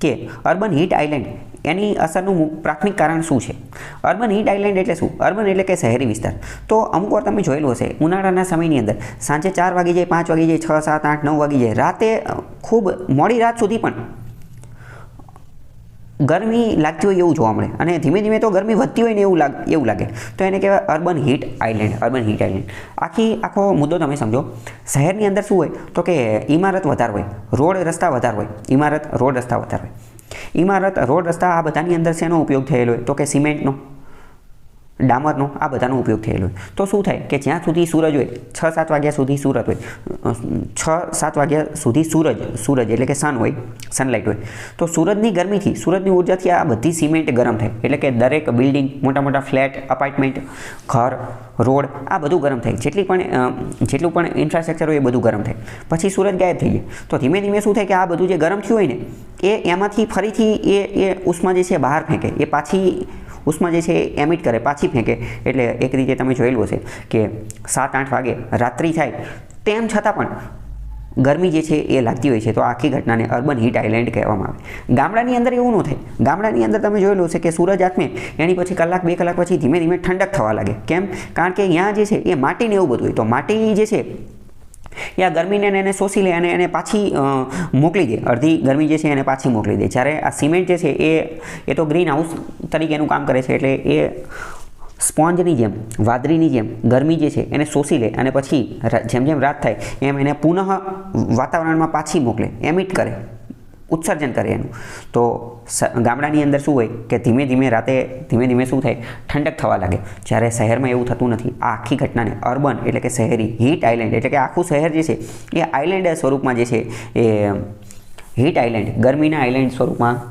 કે urban heat island એની અસરનું પ્રાથમિક કારણ શું છે? અર્બન હીટ આઇલેન્ડ એટલે શું? અર્બન એટલે કે શહેરી વિસ્તાર. તો અમુક વાર તમે જોયેલું હશે, ઉનાળાના સમયની અંદર સાંજે 4 વાગી જાય, 5 વાગી જાય, 6, 7, 8, 9 વાગી જાય, રાતે ખૂબ મોડી રાત સુધી પણ ગરમી લાગતી હોય એવું જોવા મળે અને ધીમે ધીમે તો ગરમી વધતી હોય ને એવું લાગે. તો એને કહેવાય urban heat island. Urban heat island આખો મુદ્દો તમે સમજો. શહેરની અંદર શું હોય તો કે ઇમારત વધારે હોય, રોડ રસ્તા વધારે હોય, ઇમારત રોડ રસ્તા વધારે હોય. ઇમારત રોડ રસ્તા આ બધાની અંદર શેનો ઉપયોગ થયેલો હોય તો કે સિમેન્ટનો, ડામરનો, આ બધાનો ઉપયોગ થયેલો હોય. તો શું થાય કે જ્યાં સુધી સૂરજ હોય, 6-7 વાગ્યા સુધી સૂરજ હોય, 6-7 વાગ્યા સુધી સૂરજ એટલે કે સન હોય, સનલાઇટ હોય, તો સૂરજની ગરમીથી, સૂરજની ઉર્જાથી આ બધી સિમેન્ટ ગરમ થાય. એટલે કે દરેક બિલ્ડિંગ, મોટા મોટા ફ્લેટ, અપાર્ટમેન્ટ, ઘર, રોડ, આ બધું ગરમ થાય. જેટલું પણ ઇન્ફ્રાસ્ટ્રક્ચર હોય એ બધું ગરમ થાય. પછી સૂરજ ગાયબ થઈ જાય. તો ધીમે ધીમે શું થાય કે આ બધું જે ગરમ થયું હોય ને એમાંથી ફરીથી એ ઉષ્મા જે છે બહાર ફેંકે, એ પાછી ઉષ્મા જે છે એ એમિટ કરે, પાછી ફેંકે. એટલે એક રીતે તમે જોયેલું હશે કે 7-8 વાગે રાત્રિ થાય તેમ છતાં પણ ગરમી જે છે એ લાગતી હોય છે. તો આખી ઘટનાને અર્બન હીટ આઇલેન્ડ કહેવામાં આવે. ગામડાની અંદર એવું ન થાય. ગામડાની અંદર તમે જોયેલું હશે કે સૂરજ આથમે એની પછી 1-2 કલાક પછી ધીમે ધીમે ઠંડક થવા લાગે. કેમ? કારણ કે અહીંયા જે છે એ માટીને એવું બધું હોય. તો માટી જે છે એ આ ગરમીને એને શોષી લે અને એને પાછી મોકલી દે. અડધી ગરમી જે છે એને પાછી મોકલી દે. જ્યારે આ સિમેન્ટ જે છે એ તો ગ્રીન હાઉસ તરીકેનું કામ કરે છે. એટલે એ સ્પોન્જની જેમ, વાદળીની જેમ ગરમી જે છે એને શોષી લે અને પછી જેમ જેમ રાત થાય એમ એને પુનઃ વાતાવરણમાં પાછી મોકલે, એમિટ કરે, ઉત્સર્જન કરે એનું. તો ગામડાની અંદર શું હોય કે ધીમે ધીમે રાતે ધીમે ધીમે શું થાય, ઠંડક થવા લાગે. જ્યારે શહેરમાં એવું થતું નથી. આ આખી ઘટનાને અર્બન એટલે કે શહેરી હીટ આઇલેન્ડ એટલે કે આખું શહેર જે છે એ આઇલેન્ડ સ્વરૂપમાં જે છે એ હીટ આઇલેન્ડ, ગરમીના આઇલેન્ડ સ્વરૂપમાં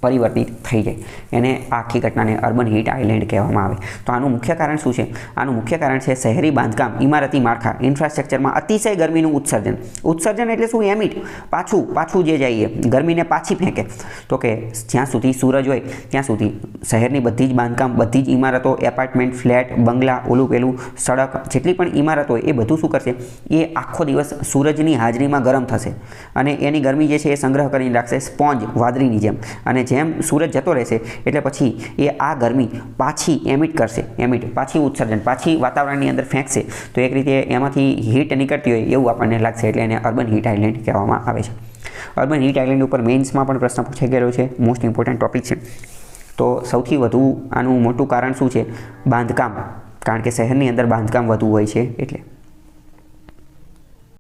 પરિવર્તિત થઈ જાય. એને આખી ઘટનાને અર્બન હીટ આઇલેન્ડ કહેવામાં આવે. તો આનું મુખ્ય કારણ શું છે? આનું મુખ્ય કારણ છે શહેરી બાંધકામ, ઇમારતી માળખા, ઇન્ફ્રાસ્ટ્રક્ચરમાં અતિશય ગરમીનું ઉત્સર્જન. ઉત્સર્જન એટલે શું? એમિટ, પાછું જે જાય એ ગરમીને પાછી ફેંકે. તો કે જ્યાં સુધી સૂરજ હોય ત્યાં સુધી શહેરની બધી જ બાંધકામ, બધી જ ઇમારતો, એપાર્ટમેન્ટ, ફ્લેટ, બંગલા, ઓલું પેલું, સડક, જેટલી પણ ઇમારત હોય એ બધું શું કરશે? એ આખો દિવસ સૂરજની હાજરીમાં ગરમ થશે અને એની ગરમી જે છે એ સંગ્રહ કરીને રાખશે સ્પોન્જ, વાદળીની જેમ. અને જેમ સૂરજ જતો રહેશે એટલે પછી એ આ ગરમી પાછી એમિટ કરશે, પાછી ઉત્સર્જન, પાછી વાતાવરણની અંદર ફેંકશે. તો એક રીતે એમાંથી હીટ નીકળતી હોય એવું આપણને લાગશે. એટલે એને અર્બન હીટ આઇલેન્ડ કહેવામાં આવે છે. અર્બન હીટ આઇલેન્ડ ઉપર મેઇન્સમાં પણ પ્રશ્ન પૂછાઈ ગયેલો છે. મોસ્ટ ઇમ્પોર્ટન્ટ ટોપિક છે. તો સૌથી વધુ આનું મોટું કારણ શું છે? બાંધકામ. કારણ કે શહેરની અંદર બાંધકામ વધુ હોય છે એટલે